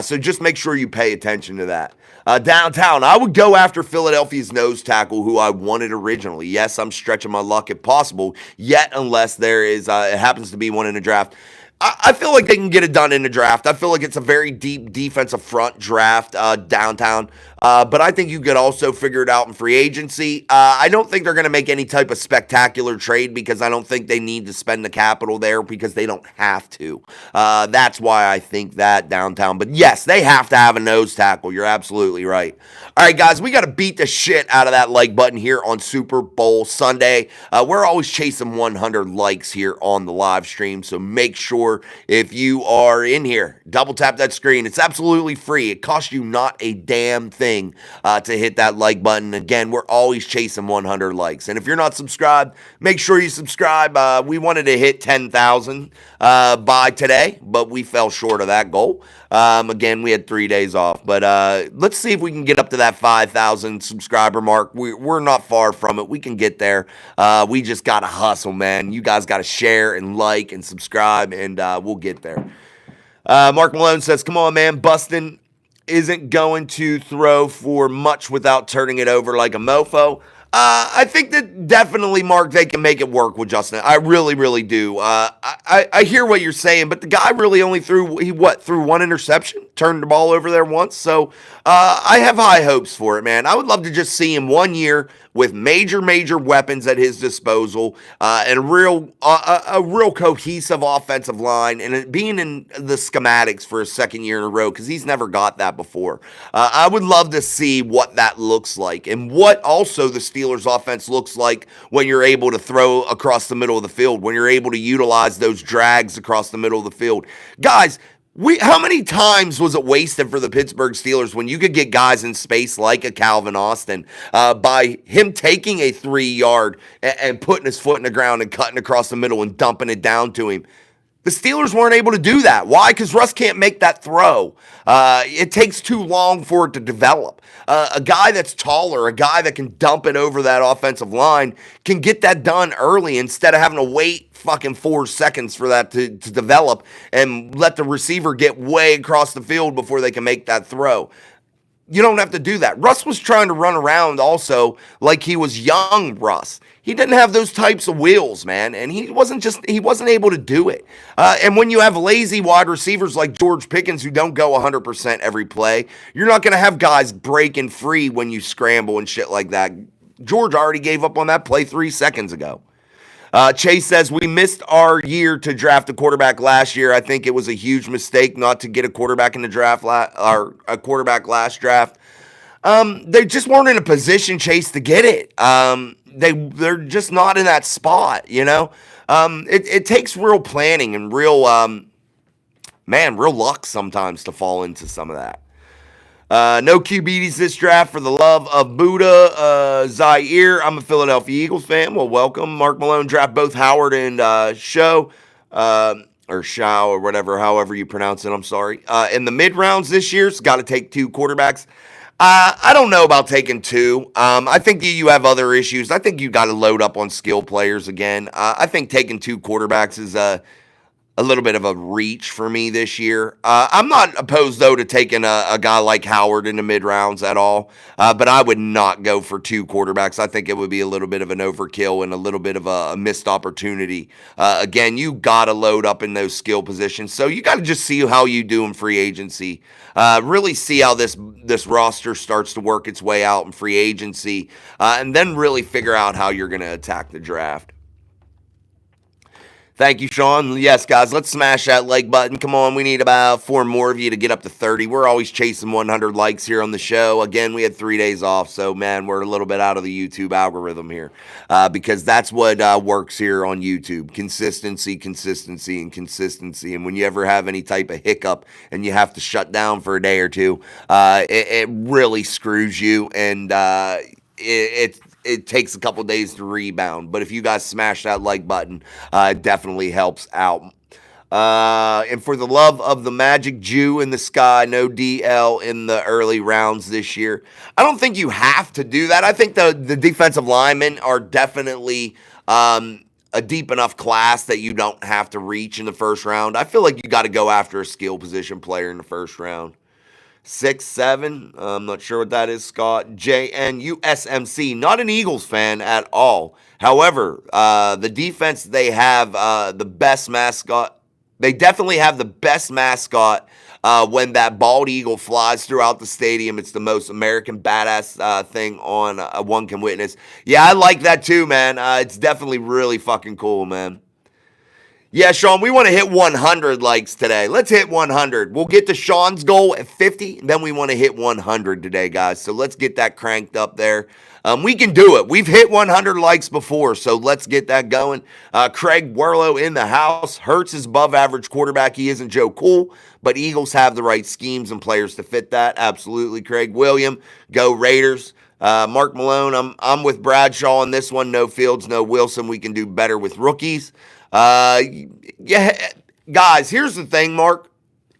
So just make sure you pay attention to that. Downtown, I would go after Philadelphia's nose tackle, who I wanted originally. Yes, I'm stretching my luck if possible, yet unless there is, it happens to be one in the draft. I feel like they can get it done in the draft. I feel like it's a very deep defensive front draft, downtown. But I think you could also figure it out in free agency. I don't think they're going to make any type of spectacular trade, because I don't think they need to spend the capital there, because they don't have to. That's why I think that, downtown. But yes, they have to have a nose tackle. You're absolutely right. All right, guys, we got to beat the shit out of that like button here on Super Bowl Sunday. We're always chasing 100 likes here on the live stream, so make sure if you are in here, double tap that screen. It's absolutely free. It costs you not a damn thing to hit that like button. Again, we're always chasing 100 likes. And if you're not subscribed, make sure you subscribe. We wanted to hit 10,000 by today, but we fell short of that goal. Again, we had 3 days off, but let's see if we can get up to that 5,000 subscriber mark. We're not far from it. We can get there. We just got to hustle, man. You guys got to share and like and subscribe, and we'll get there. Mark Malone says, come on, man. Bustin isn't going to throw for much without turning it over like a mofo. I think that definitely, Mark, they can make it work with Justin. I really, really do. I hear what you're saying, but the guy really only threw one interception, turned the ball over there once. So I have high hopes for it, man. I would love to just see him 1 year with major weapons at his disposal, and a real cohesive offensive line, and it being in the schematics for a second year in a row, because he's never got that before. I would love to see what that looks like, and what also the Steelers offense looks like when you're able to throw across the middle of the field, when you're able to utilize those drags across the middle of the field. Guys, how many times was it wasted for the Pittsburgh Steelers when you could get guys in space like a Calvin Austin by him taking a 3-yard and putting his foot in the ground and cutting across the middle and dumping it down to him? The Steelers weren't able to do that. Why? Because Russ can't make that throw. It takes too long for it to develop. A guy that's taller, a guy that can dump it over that offensive line, can get that done early instead of having to wait fucking 4 seconds for that to develop and let the receiver get way across the field before they can make that throw. You don't have to do that. Russ was trying to run around also like he was young Russ. He didn't have those types of wheels, man, and he wasn't able to do it. And when you have lazy wide receivers like George Pickens who don't go 100% every play, you're not going to have guys breaking free when you scramble and shit like that. George already gave up on that play 3 seconds ago. Chase says, we missed our year to draft a quarterback last year. I think it was a huge mistake not to get a quarterback in the draft or a quarterback last draft. They just weren't in a position, Chase, to get it. They're just not in that spot, you know. It takes real planning and real luck sometimes to fall into some of that. No QBs this draft for the love of Buddha. Zaire, I'm a Philadelphia Eagles fan. Well, welcome. Mark Malone draft both Howard and Show, or Shao, or whatever, however you pronounce it. I'm sorry. In the mid rounds this year, it's got to take 2 quarterbacks. I don't know about taking 2. I think you have other issues. I think you got to load up on skill players again. I think taking 2 quarterbacks is a little bit of a reach for me this year. I'm not opposed, though, to taking a guy like Howard in the mid-rounds at all, but I would not go for 2 quarterbacks. I think it would be a little bit of an overkill and a little bit of a missed opportunity. Again, you got to load up in those skill positions, so you got to just see how you do in free agency. Really see how this roster starts to work its way out in free agency, and then really figure out how you're going to attack the draft. Thank you, Sean. Yes, guys, let's smash that like button. Come on, we need about 4 more of you to get up to 30. We're always chasing 100 likes here on the show. Again, we had 3 days off, so, man, we're a little bit out of the YouTube algorithm here because that's what works here on YouTube. Consistency, consistency, and consistency. And when you ever have any type of hiccup and you have to shut down for a day or two, it really screws you, and it takes a couple days to rebound. But if you guys smash that like button, it definitely helps out. And for the love of the Magic Jew in the sky, no DL in the early rounds this year. I don't think you have to do that. I think the defensive linemen are definitely a deep enough class that you don't have to reach in the first round. I feel like you got to go after a skill position player in the first round. 6'7", I'm not sure what that is, Scott. JNUSMC, not an Eagles fan at all. However, the defense, they have the best mascot. They definitely have the best mascot when that bald eagle flies throughout the stadium. It's the most American badass thing on One Can Witness. Yeah, I like that too, man. It's definitely really fucking cool, man. Yeah, Sean, we want to hit 100 likes today. Let's hit 100. We'll get to Sean's goal at 50, and then we want to hit 100 today, guys. So let's get that cranked up there. We can do it. We've hit 100 likes before, so let's get that going. Craig Werlow in the house. Hurts is above average quarterback. He isn't Joe Cool, but Eagles have the right schemes and players to fit that. Absolutely, Craig. William, go Raiders. Mark Malone, I'm with Bradshaw on this one. No Fields, no Wilson. We can do better with rookies. Yeah, guys, here's the thing, Mark.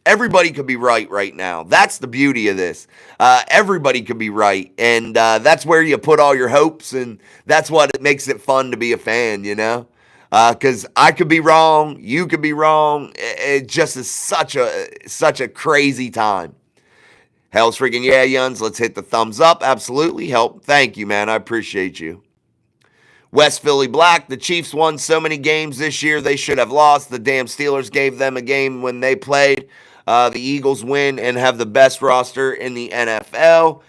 Everybody could be right now. That's the beauty of this. Everybody could be right, and that's where you put all your hopes, and that's what makes it fun to be a fan, you know? Because I could be wrong, you could be wrong. It just is such a crazy time. Hell's freaking yeah, Yuns. Let's hit the thumbs up. Absolutely. Help. Thank you, man. I appreciate you. West Philly Black, the Chiefs won so many games this year they should have lost. The damn Steelers gave them a game when they played. The Eagles win and have the best roster in the NFL.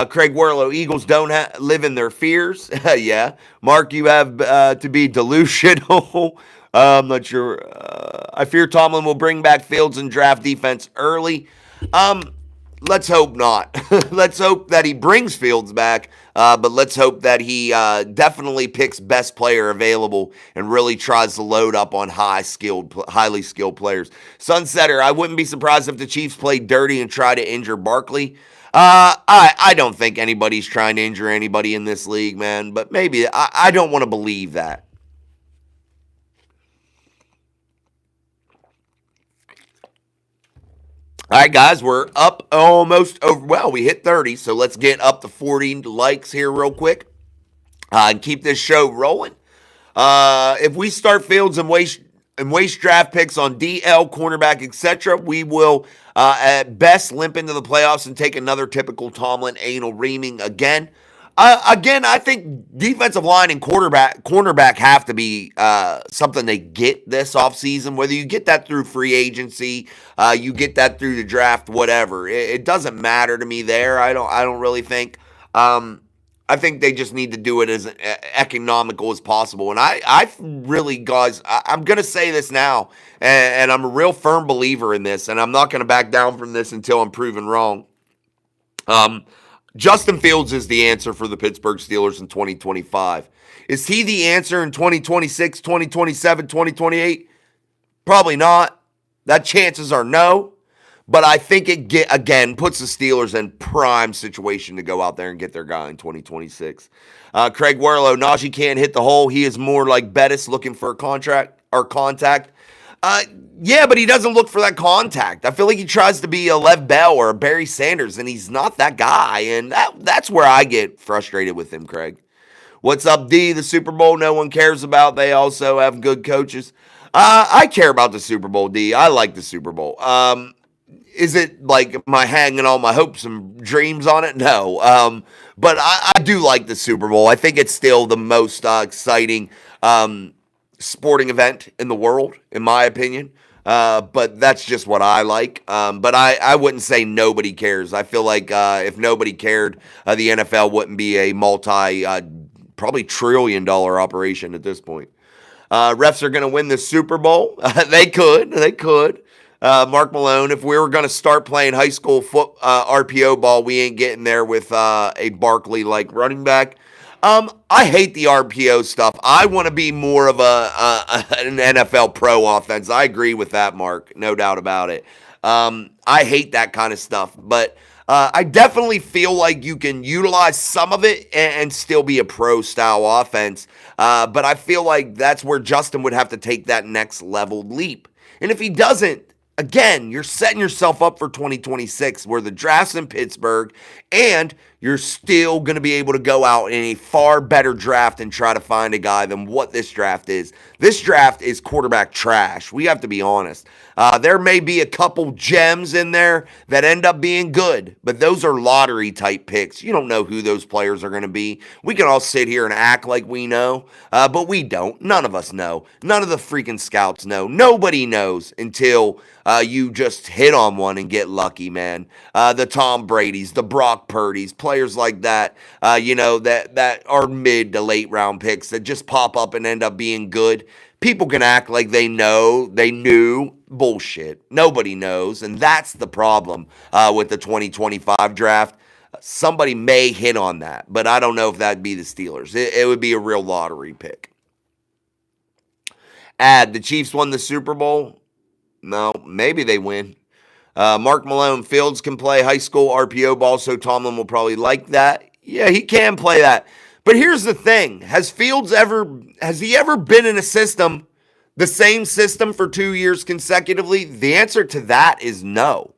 Craig Werlow, Eagles don't live in their fears. Yeah. Mark, you have to be delusional. I'm not sure. I fear Tomlin will bring back Fields and draft defense early. Let's hope not. Let's hope that he brings Fields back, but let's hope that he definitely picks best player available and really tries to load up on highly skilled players. Sunsetter, I wouldn't be surprised if the Chiefs played dirty and try to injure Barkley. I don't think anybody's trying to injure anybody in this league, man, but maybe. I don't want to believe that. All right, guys, we're up almost over. Well, we hit 30, so let's get up to 40 likes here real quick and keep this show rolling. If we start Fields and waste and waste draft picks on DL, cornerback, etc., we will at best limp into the playoffs and take another typical Tomlin anal reaming again. Again, I think defensive line and cornerback have to be something they get this offseason. Whether you get that through free agency, you get that through the draft, whatever. It doesn't matter to me there. I don't really think. I think they just need to do it as economical as possible. And I really, guys, I'm going to say this now, and I'm a real firm believer in this, and I'm not going to back down from this until I'm proven wrong. Justin Fields is the answer for the Pittsburgh Steelers in 2025. Is he the answer in 2026, 2027, 2028? Probably not. That chances are no. But I think it again puts the Steelers in prime situation to go out there and get their guy in 2026. Craig Werlow, Najee can't hit the hole. He is more like Bettis looking for a contract or contact. Yeah, but he doesn't look for that contact. I feel like he tries to be a Lev Bell or a Barry Sanders, and he's not that guy. And that's where I get frustrated with him, Craig. What's up, D? The Super Bowl no one cares about. They also have good coaches. I care about the Super Bowl, D. I like the Super Bowl. Is it like am I hanging all my hopes and dreams on it? No. But I do like the Super Bowl. I think it's still the most exciting sporting event in the world, in my opinion. But that's just what I like. But I wouldn't say nobody cares. I feel like if nobody cared, the NFL wouldn't be a probably $1 trillion operation at this point. Refs are going to win the Super Bowl. They could. Mark Malone, if we were going to start playing high school RPO ball, we ain't getting there with a Barkley-like running back. I hate the RPO stuff. I want to be more of an NFL pro offense. I agree with that, Mark. No doubt about it. I hate that kind of stuff. But I definitely feel like you can utilize some of it and still be a pro-style offense. But I feel like that's where Justin would have to take that next level leap. And if he doesn't, again, you're setting yourself up for 2026 where the draft's in Pittsburgh and you're still going to be able to go out in a far better draft and try to find a guy than what this draft is. This draft is quarterback trash. We have to be honest. There may be a couple gems in there that end up being good, but those are lottery type picks. You don't know who those players are going to be. We can all sit here and act like we know, but we don't. None of us know. None of the freaking scouts know. Nobody knows until you just hit on one and get lucky, man. The Tom Brady's, the Brock Purdy's, players like that, that are mid to late round picks that just pop up and end up being good. People can act like they knew. Bullshit. Nobody knows, and that's the problem with the 2025 draft. Somebody may hit on that, but I don't know if that'd be the Steelers. It would be a real lottery pick. The Chiefs won the Super Bowl. No, maybe they win. Mark Malone, Fields can play high school RPO ball, so Tomlin will probably like that. Yeah, he can play that. But here's the thing. Has he ever been in a system, the same system for 2 years consecutively? The answer to that is no.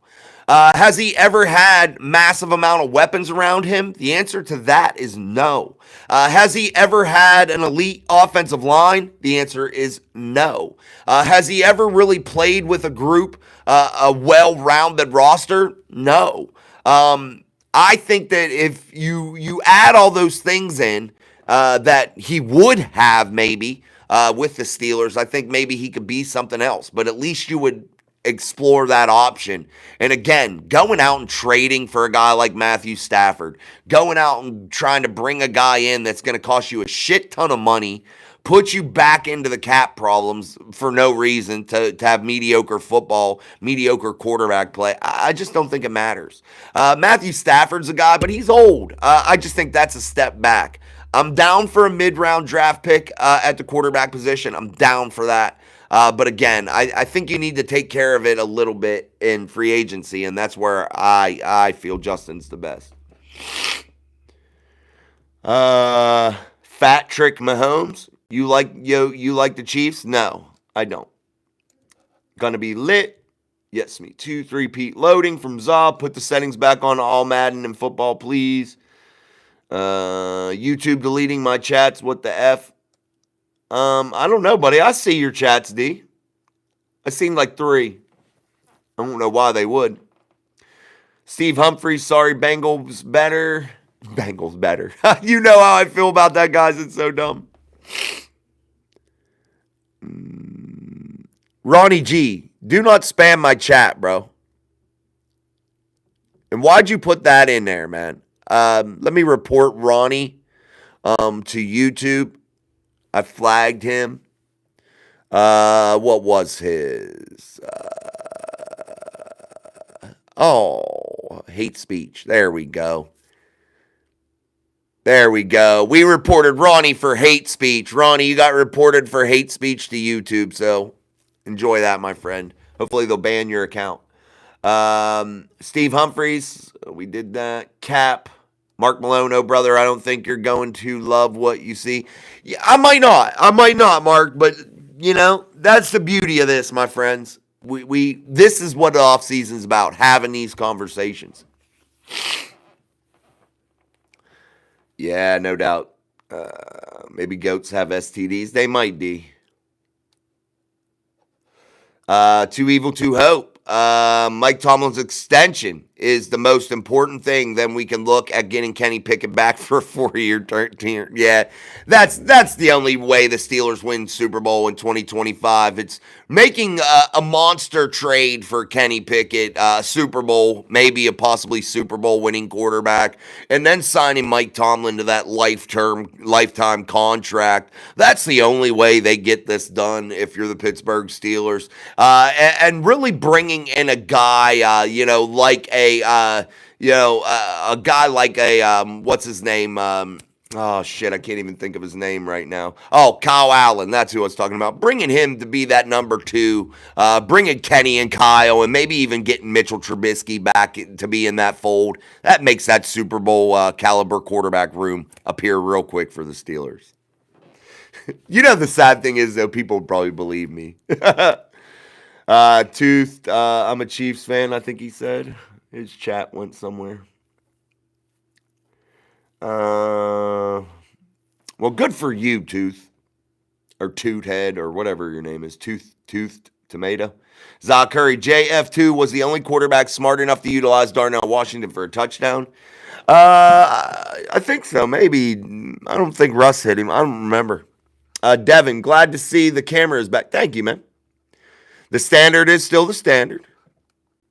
Has he ever had massive amount of weapons around him? The answer to that is no. Has he ever had an elite offensive line? The answer is no. Has he ever really played with a group, a well-rounded roster? No. I think that if you add all those things in that he would have maybe with the Steelers, I think maybe he could be something else. But at least you would explore that option. And again, going out and trading for a guy like Matthew Stafford, going out and trying to bring a guy in that's going to cost you a shit ton of money, put you back into the cap problems for no reason to have mediocre football, mediocre quarterback play. I just don't think it matters. Matthew Stafford's a guy, but he's old. I just think that's a step back. I'm down for a mid-round draft pick at the quarterback position. I'm down for that. But again, I think you need to take care of it a little bit in free agency, and that's where I feel Justin's the best. Fat Trick Mahomes. You like the Chiefs? No, I don't. Gonna be lit. Yes, me too. 3-peat loading from Zob. Put the settings back on all Madden and football, please. YouTube deleting my chats. What the F? I don't know, buddy. I see your chats, D. I seen like 3. I don't know why they would. Steve Humphries, sorry, Bengals better. Bengals better. You know how I feel about that, guys. It's so dumb. Ronnie G, do not spam my chat, bro. And why'd you put that in there, man? Let me report Ronnie to YouTube. I flagged him. What was his? Hate speech. There we go. There we go. We reported Ronnie for hate speech. Ronnie, you got reported for hate speech to YouTube, so enjoy that, my friend. Hopefully they'll ban your account. Steve Humphries, we did that. Cap. Mark Malone, oh, brother, I don't think you're going to love what you see. Yeah, I might not, Mark, but, you know, that's the beauty of this, my friends. This is what the offseason's about, having these conversations. Yeah, no doubt. Maybe goats have STDs. They might, D. Too evil to hope. Mike Tomlin's extension is the most important thing. Then we can look at getting Kenny Pickett back for a 4-year term. Yeah, that's the only way the Steelers win Super Bowl in 2025. It's making a monster trade for Kenny Pickett, Super Bowl, maybe a possibly Super Bowl winning quarterback, and then signing Mike Tomlin to that lifetime contract. That's the only way they get this done if you're the Pittsburgh Steelers. And really bringing in a guy, like a guy like a, what's his name? Oh, shit, I can't even think of his name right now. Oh, Kyle Allen, that's who I was talking about. Bringing him to be that number 2, bringing Kenny and Kyle, and maybe even getting Mitchell Trubisky back to be in that fold. That makes that Super Bowl caliber quarterback room appear real quick for the Steelers. You know, the sad thing is, though, people would probably believe me. Tooth, I'm a Chiefs fan, I think he said. His chat went somewhere. Well, good for you, Tooth. Or Toot Head, or whatever your name is. Toothed Tomato. Zach Curry, JF2 was the only quarterback smart enough to utilize Darnell Washington for a touchdown. I think so, maybe. I don't think Russ hit him. I don't remember. Devin, glad to see the camera is back. Thank you, man. The standard is still the standard.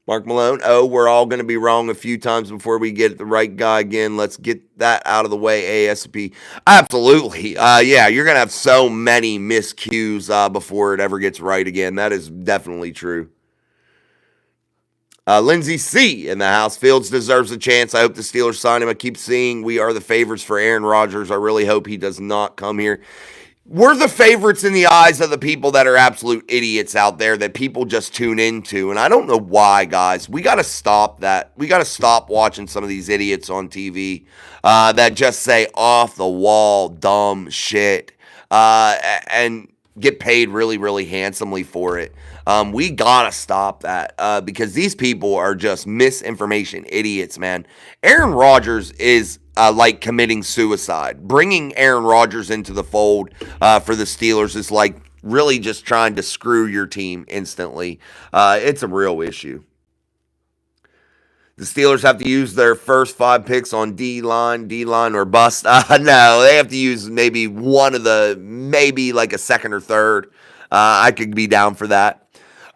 Mark Malone, we're all going to be wrong a few times before we get the right guy again. Let's get that out of the way ASAP. Absolutely. Yeah, you're going to have so many miscues before it ever gets right again. That is definitely true. Lindsay C. in the house. Fields deserves a chance. I hope the Steelers sign him. I keep seeing we are the favorites for Aaron Rodgers. I really hope he does not come here. We're the favorites in the eyes of the people that are absolute idiots out there that people just tune into. And I don't know why, guys. We got to stop that. We got to stop watching some of these idiots on TV that just say off-the-wall dumb shit and get paid really, really handsomely for it. We got to stop that because these people are just misinformation idiots, man. Aaron Rodgers is like committing suicide. Bringing Aaron Rodgers into the fold for the Steelers is like really just trying to screw your team instantly. It's a real issue. The Steelers have to use their first 5 picks on D-line or bust. No, they have to use maybe maybe like a second or third. I could be down for that.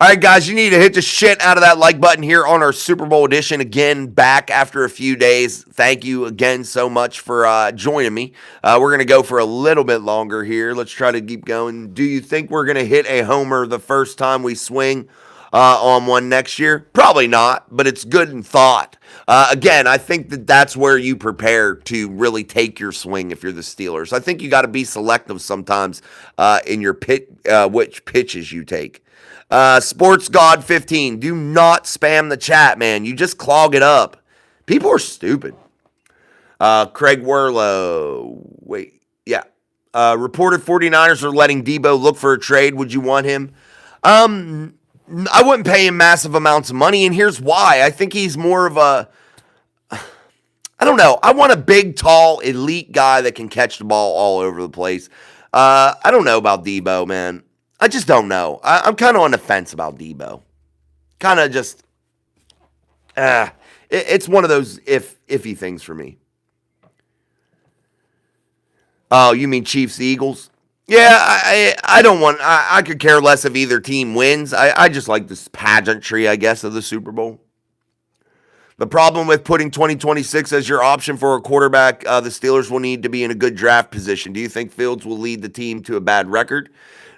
All right, guys, you need to hit the shit out of that like button here on our Super Bowl edition. Again, back after a few days. Thank you again so much for joining me. We're going to go for a little bit longer here. Let's try to keep going. Do you think we're going to hit a homer the first time we swing on one next year? Probably not, but it's good in thought. Again, I think that's where you prepare to really take your swing if you're the Steelers. I think you got to be selective sometimes in your which pitches you take. Sports God 15, do not spam the chat, man. You just clog it up. People are stupid. Craig Werlow, reported 49ers are letting Debo look for a trade. Would you want him? I wouldn't pay him massive amounts of money, and here's why. I think he's more of I don't know. I want a big, tall, elite guy that can catch the ball all over the place. I don't know about Debo, man. I just don't know. I'm kind of on the fence about Debo. Kind of just, it's one of those iffy things for me. Oh, you mean Chiefs Eagles? Yeah, I don't want. I could care less if either team wins. I just like this pageantry, I guess, of the Super Bowl. The problem with putting 2026 as your option for a quarterback, the Steelers will need to be in a good draft position. Do you think Fields will lead the team to a bad record?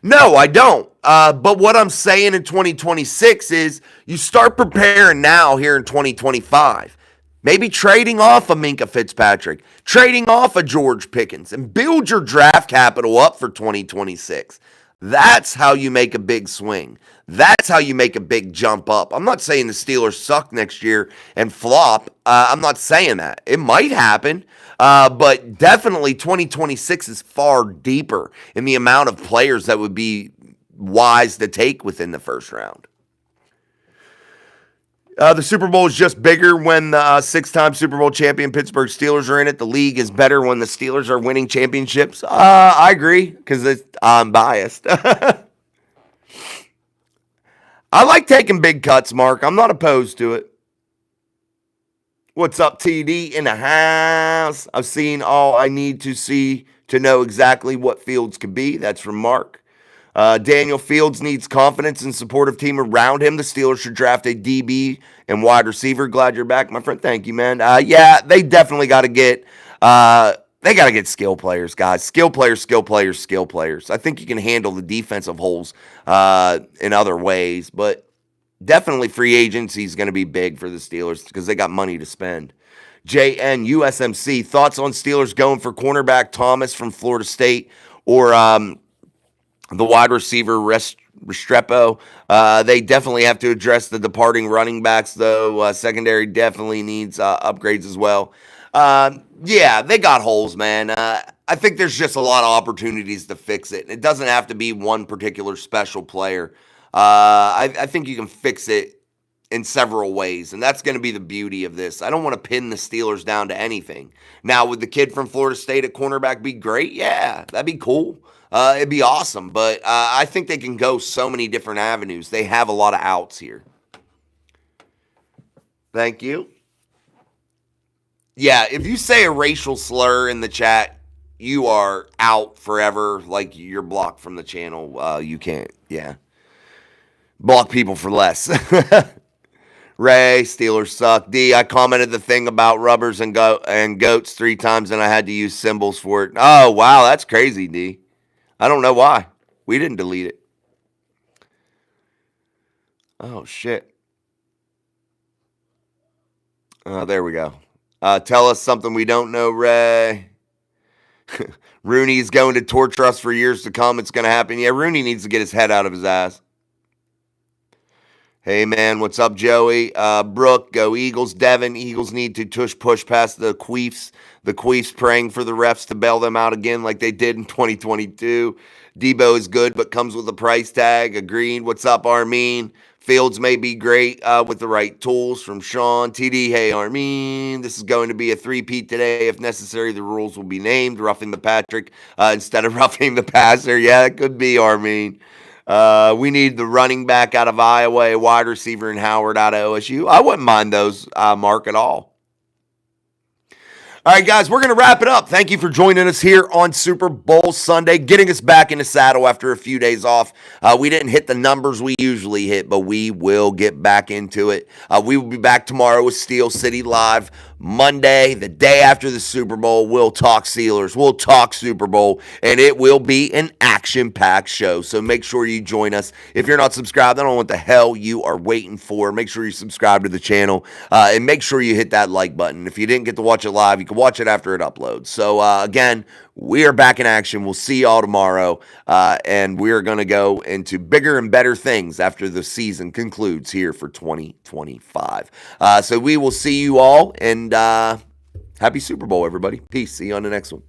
No, I don't. But what I'm saying in 2026 is you start preparing now here in 2025. Maybe trading off a Minkah Fitzpatrick, trading off a George Pickens, and build your draft capital up for 2026. That's how you make a big swing. That's how you make a big jump up. I'm not saying the Steelers suck next year and flop. I'm not saying that. It might happen, but definitely 2026 is far deeper in the amount of players that would be wise to take within the first round. The Super Bowl is just bigger when the six-time Super Bowl champion Pittsburgh Steelers are in it. The league is better when the Steelers are winning championships. I agree because I'm biased. I like taking big cuts, Mark. I'm not opposed to it. What's up, TD in the house? I've seen all I need to see to know exactly what Fields could be. That's from Mark. Daniel Fields needs confidence and supportive team around him. The Steelers should draft a DB and wide receiver. Glad you're back, my friend. Thank you, man. Yeah, they definitely got to get skill players, guys. Skill players. I think you can handle the defensive holes in other ways, but definitely free agency is going to be big for the Steelers because they got money to spend. JN USMC, thoughts on Steelers going for cornerback Thomas from Florida State or the wide receiver Restrepo. They definitely have to address the departing running backs, though. Secondary definitely needs upgrades as well. Yeah, they got holes, man. I think there's just a lot of opportunities to fix it. It doesn't have to be one particular special player. I think you can fix it in several ways, and that's going to be the beauty of this. I don't want to pin the Steelers down to anything. Now, would the kid from Florida State at cornerback be great? Yeah, that'd be cool. It'd be awesome, but I think they can go so many different avenues. They have a lot of outs here. Thank you. Yeah, if you say a racial slur in the chat, you are out forever. Like, you're blocked from the channel. You can't, yeah. Block people for less. Ray, Steelers suck. D, I commented the thing about rubbers and goats 3 times, and I had to use symbols for it. Oh, wow, that's crazy, D. I don't know why. We didn't delete it. Oh, shit. There we go. Tell us something we don't know, Ray. Rooney's going to torture us for years to come. It's going to happen. Yeah, Rooney needs to get his head out of his ass. Hey, man, what's up, Joey? Brooke, go Eagles. Devin, Eagles need to push past the Queefs. The Queefs praying for the refs to bail them out again like they did in 2022. Debo is good, but comes with a price tag. Agreed. What's up, Armin? Fields may be great with the right tools from Sean. TD, hey, Armin. This is going to be a three-peat today. If necessary, the rules will be named. Roughing the Patrick instead of roughing the passer. Yeah, it could be, Armin. We need the running back out of Iowa, a wide receiver in Howard out of OSU. I wouldn't mind those, Mark, at all. All right, guys, we're going to wrap it up. Thank you for joining us here on Super Bowl Sunday, getting us back in the saddle after a few days off. We didn't hit the numbers we usually hit, but we will get back into it. We will be back tomorrow with Steel City Live. Monday, the day after the Super Bowl, we'll talk Steelers, we'll talk Super Bowl, and it will be an action-packed show. So make sure you join us. If you're not subscribed, I don't know what the hell you are waiting for. Make sure you subscribe to the channel, and make sure you hit that like button. If you didn't get to watch it live, you can watch it after it uploads. So, again, we are back in action. We'll see y'all tomorrow, and we are going to go into bigger and better things after the season concludes here for 2025. So we will see you all, and happy Super Bowl, everybody. Peace. See you on the next one.